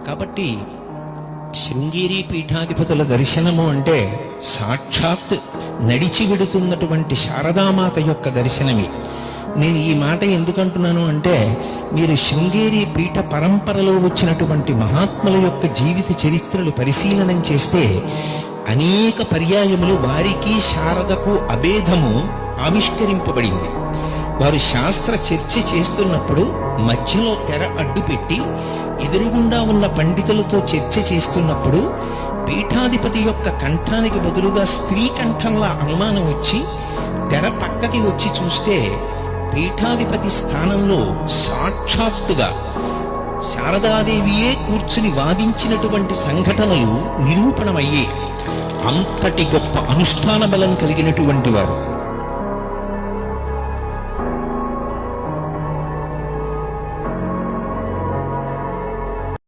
కాబట్టి శృంగేరి పీఠాధిపతుల దర్శనము అంటే సాక్షాత్ నడిచి వెడుతున్నటువంటి శారదామాత యొక్క దర్శనమే. నేను ఈ మాట ఎందుకంటున్నాను అంటే, మీరు శృంగేరి పీఠ పరంపరలో వచ్చినటువంటి మహాత్ముల యొక్క జీవిత చరిత్రలు పరిశీలనం చేస్తే అనేక పర్యాయములు వారికి శారదకు అభేదము ఆవిష్కరింపబడింది. వారు శాస్త్ర చర్చ చేస్తున్నప్పుడు మధ్యలో తెర అడ్డుపెట్టి ఎదురుగుండా ఉన్న పండితులతో చర్చ చేస్తున్నప్పుడు పీఠాధిపతి యొక్క కంఠానికి బదులుగా స్త్రీ కంఠంలా అనుమానం వచ్చి తెర పక్కకి వచ్చి చూస్తే పీఠాధిపతి స్థానంలో సాక్షాత్తుగా శారదాదేవియే కూర్చుని వాదించినటువంటి సంఘటనలు నిరూపణమయ్యే. అంతటి గొప్ప అనుష్ఠాన బలం కలిగినటువంటి వారు.